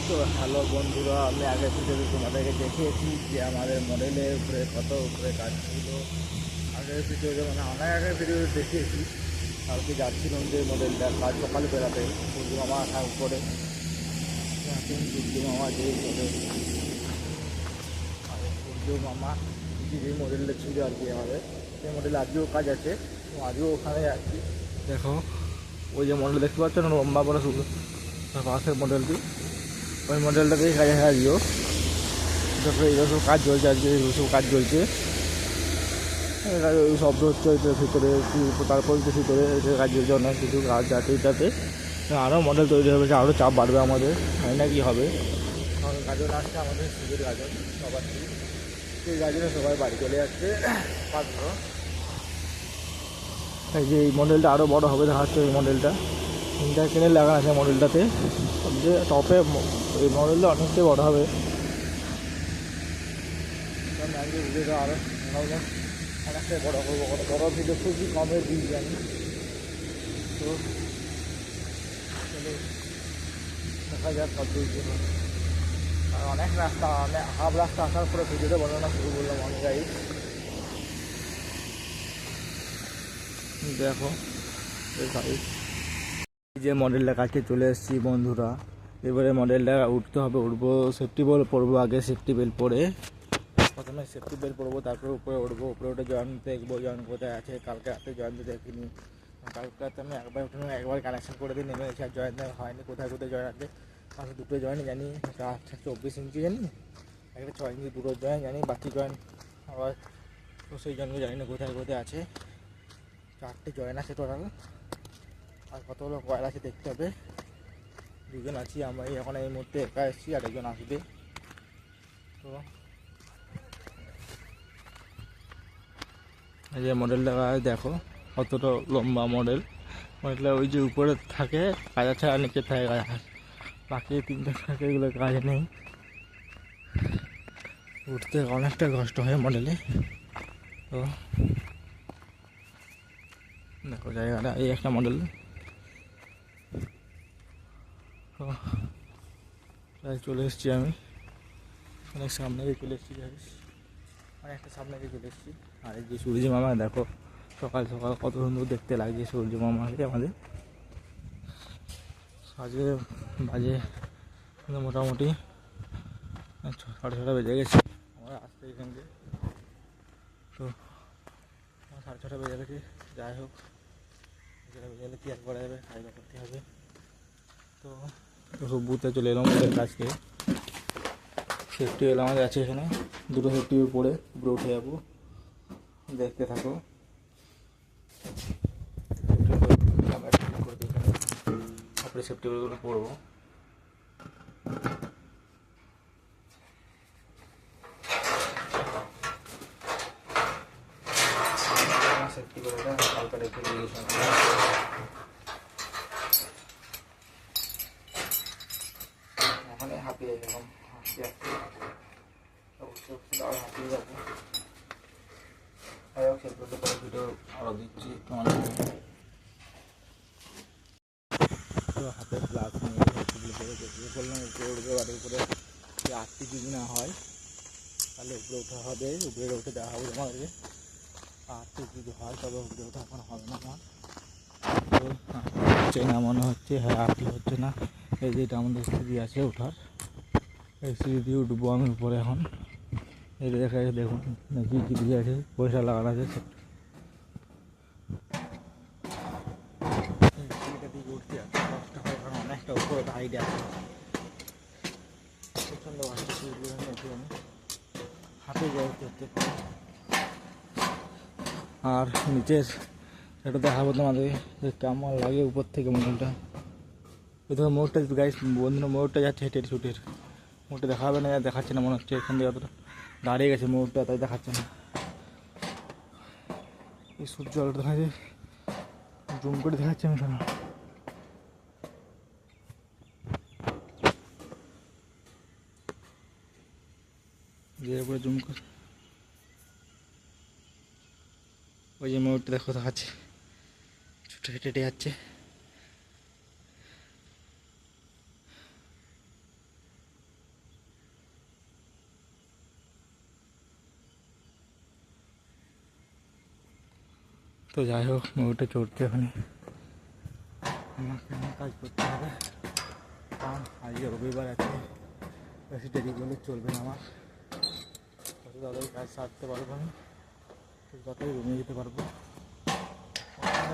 তো হ্যালো বন্ধুরা, আমি আগের ভিডিওতে তোমাদেরকে দেখিয়েছি যে আমাদের মডেলের উপরে কত উপরে কাজ ছিল। আগের ভিডিওতে মানে অনেক আগের ভিডিওতে দেখিয়েছি। কালকে যাচ্ছিলাম যে মডেলটা কাজ সকালে বেড়াতে সূর্য মামা আসা উপরে এখন সূর্য মামা যে মডেল সূর্য মামা যে মডেলটা ছিল আর কি আমাদের সেই মডেলে আজকেও কাজ আছে। তো আজকেও ওখানে যাচ্ছি। দেখো ওই যে মডেল দেখতে পাচ্ছ না, লম্বা বড় শুধু পাশের মডেলটি, ওই মডেলটাতেই কাজ আছে আজকেও। তারপরে এই সব কাজ চলছে, আজকে সব কাজ চলছে, শব্দ হচ্ছে এটার ভিতরে, তারপর ভিতরে কাজ চলছে, অনেক কিছু কাজ আছে এটাতে। আরও মডেল তৈরি হবে, আরও চাপ বাড়বে আমাদের, হয় না কি হবে। কারণ গাজন আসছে আমাদের সুযোগ গাজন সবার, সেই গাজনে সবাই বাড়ি চলে যাচ্ছে। পাত্র এই যে এই মডেলটা আরও বড় হবে, দেখা যাচ্ছে এই মডেলটা ইন্টার কিনে লাগানো আছে মডেলটাতে, সবচেয়ে টপে এই মডেলটা অনেকটাই বড় হবে। আজকে ভিডিওটা আরও অনেকটাই বড় করবো, কত বড় ভিডিও খুবই কমে দিই জানি। তো দেখা যাক কত দূর। আর অনেক রাস্তা, অনেক হাফ রাস্তা আসার পরে ভিডিওটা বর্ণনা শুরু করলাম আমি গাই। দেখো এই যে মডেলটা কাছে চলে এসেছি বন্ধুরা। এবারে মডেলটা উঠতে হবে, উঠবো সেফটি বেল্ট পরবো, আগে সেফটি বেল্ট পরে প্রথমে সেফটি বেল্ট পরবো, তারপরে উপরে উঠবো। উপরে উঠে জয়েন দেখবো, জয়েন কোথায় আছে। কালকে রাতে জয়েন দেখিনি, কালকে রাতে আমি একবার উঠে একবার কানেকশন করে দিয়ে নেমে গেছি, আর জয়েন হয়নি। কোথায় কোথায় জয়েন আছে আমি দুটো জয়েনই জানি, একটা 24 ইঞ্চি জানি, একটা 6 ইঞ্চি, দুটো জয়েন জানি, বাকি জয়েন আবার তো সেই জয়েনগুলো জানি না কোথায় কোথায় আছে। 4টে জয়েন আছে টোটাল, আর কতগুলো কয়েল আছে দেখতে হবে। দুজন আছি, আমি এখন এই মুহূর্তে একা এসেছি, আর একজন আসবে। তো এই যে মডেলটা দেখো কতটা লম্বা মডেল। মডেলটা ওই যে উপরে থাকে কাজ আছে, আর নিচে থাকে কাজ আছে, বাকি 3টে থাকে, এগুলো কাজ নেই। উঠতে অনেকটা কষ্ট হয় মডেলে। তো দেখো জায়গাটা এই একটা মডেল। তো প্রায় চলে এসেছি আমি, অনেক সামনে দিয়ে চলে এসেছি, অনেকটা সামনে দিয়ে চলে এসেছি। আর এই যে সূর্য মামা দেখো সকাল সকাল কত সুন্দর দেখতে লাগছে সূর্য মামাকে আমাদের। আজকে বাজে মোটামুটি 6:30 বেজে গেছে আমার আসতে এখান থেকে। তো 6:30 বেজে গেছে, যাই হোক বেজে গেলে কি আর করা যাবে, খাওয়া করতে হবে। তো সব বুথে চলে এলাম ওদের কাছকে। সেফটি এলাম আমাদের আছে এখানে, দুটো সেফটি পরে উপরে উঠে যাবো, দেখতে থাকো। তারপরে সেফটি বেলগুলো পরবো। সেফটি বেলটা হালকা রেখে দিয়েছিলাম, ওখানে হাঁপিয়ে গেলাম, হাঁটতে হাঁটতে অবশ্যই আরও হাঁপিয়ে যাবো। যাই হোক সেগুলো পরে ভিডিও আরও দিচ্ছি তোমাদের। তো হাতে গ্লাস নিয়ে সেগুলো করে দেখে করলাম উপরে উঠবে, বাড়ির উপরে যে 8টি যদি না হয় তাহলে উপরে ওঠা হবে, উপরে উঠে দেওয়া হবে আমাদেরকে। 8টি যদি হয় তবে উপরে ওঠা এখন হবে না আমার। তো হচ্ছে না মনে হচ্ছে, হ্যাঁ 8টি হচ্ছে না। এই যেটা আমাদের সিঁড়ি আছে ওঠার, এই সিঁড়ি দিয়ে উঠবো আমি উপরে এখন। এই দেখা আছে দেখুন নাকি কি দিয়ে আছে, পয়সা লাগানো আছে। উঠতে কষ্ট হয় কারণ অনেকটা উপরে হাইট আছে, প্রচণ্ড কষ্ট। আমি হাতে যাই করতে, আর নিচের এটা দেখাবো তোমাদের যে কেমন লাগে উপর থেকে মডেলটা। প্রথমে মোড়টা গাইস বন্ধুরা, মোড়টা যাচ্ছে হেঁটে ছুটের মোড়টা দেখাবে না, দেখাচ্ছে না মনে হচ্ছে এখান থেকে অতটা দাঁড়িয়ে গেছে মোড়টা, তাই দেখাচ্ছে না। এই সূর্য আলোটা দেখা যায়, জুম করে দেখাচ্ছে আমি শোনা। যে উপরে জুম করে ওই যে মোড়টা দেখো দেখাচ্ছে, ছোটো হেঁটে হেঁটে যাচ্ছে। তো যাই হোক ময়ূরটা চড়তে ওখানে আমাকে আমার কাজ করতে হবে, কারণ আজকে রবিবার আছে, বেশি দেরি করলে চলবে না আমার। যত তাড়াতাড়ি কাজ সারতে পারবো আমি, তত তাড়াতাড়ি রুমে যেতে পারবো।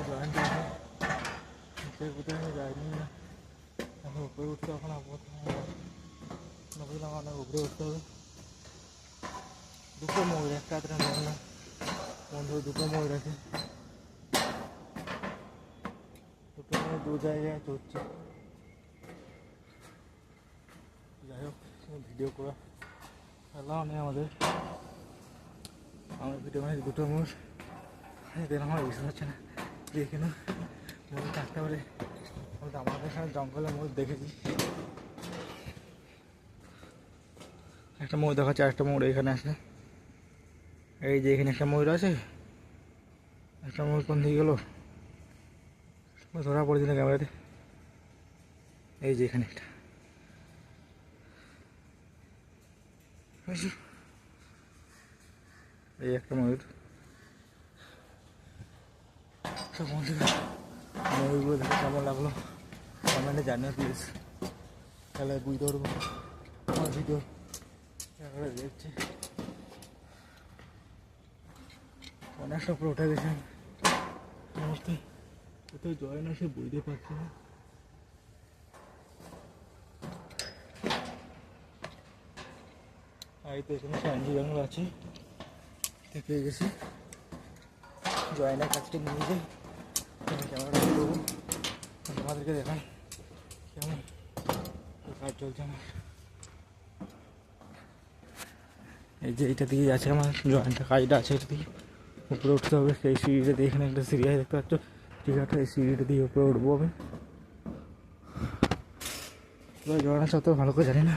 জয়েন্ট আছে কোথায় আমি যাইনি, এখন উপরে উঠতে এখন বুঝলাম অনেক উপরে উঠতে হবে। দুটো ময়ূর, একটা হাতে ময়ূর না বন্ধু, দুটো ময়ূর আছে, দুটো ময়ূর দু জায়গায় চড়ছে। যাই হোক ভিডিও করা এলাও নেই আমাদের, আমার ভিডিও মানে দুটো ময়ূর এদের আমার বিশ্বাস হচ্ছে না যে এখানে ময়ূর থাকতে পারে। আমাদের এখানে জঙ্গলে ময়ূর দেখেছি, একটা ময়ূর দেখাচ্ছে, একটা ময়ূর এখানে আছে, এই যে এখানে একটা ময়ূর আছে, একটা ময়ূর কোন দিকে গেলো ধরা পড়েছে না ক্যামেরাতে, এই যে এখানে একটা, এই একটা ময়ূর। তো বন্ধুরা ময়ূরগুলো দেখে কেমন লাগলো কমেন্টে জানিয়ে প্লিজ, তাহলে বুঝতে পারবো আমার ভিডিও দেখছে। অনেকটা উপরে উঠে গেছে, কোথাও জয় না সে বুঝতে পারছি না। এই তো এখানে সাঞ্জি জঙ্গল আছে, পেয়ে গেছি, জয়নার কাছটা নিয়ে যাই, ক্যামেরাটা করবো, তোমাদেরকে দেখাই কেমন কাজ চলছে আমার। এই যে এইটা দিকে আছে আমার জয়েন্টটা, কাজটা আছে, এটা দিয়ে উপরে উঠতে হবে। সেই সিঁড়িটা দিয়ে এখানে একটা সিঁড়ি আছে দেখতে পাচ্ছ, ঠিক আছে, এই সিঁড়িটা দিয়ে উপরে উঠবো আমি। জয়েন আছে অত ভালো করে জানি না,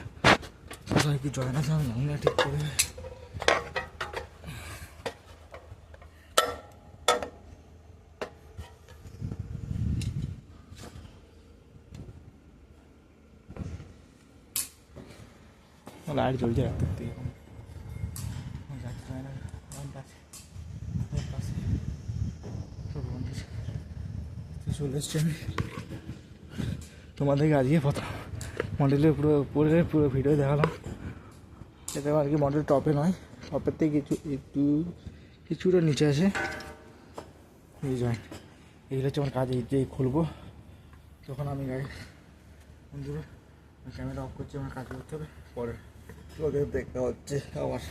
কোথায় কি জয়েন আছে আমি জানি না ঠিক করে। লাইট জ্বলছে রাতের দিকে, চলে এসছি আমি তোমাদেরকে আজকে প্রথম মডেলের পুরো ভিডিও দেখালাম। এটা আর কি মডেল টপে নয়, টপের থেকে কিছুটা নিচে আছে। এই জয়েন্ট এইগুলো হচ্ছে আমার কাজ, এই যে খুলবো তখন আমি গাড়ি বন্ধুরা ক্যামেরা অফ করছি, আমার কাজ করতে হবে, পরে ওদের দেখতে হচ্ছে আবার।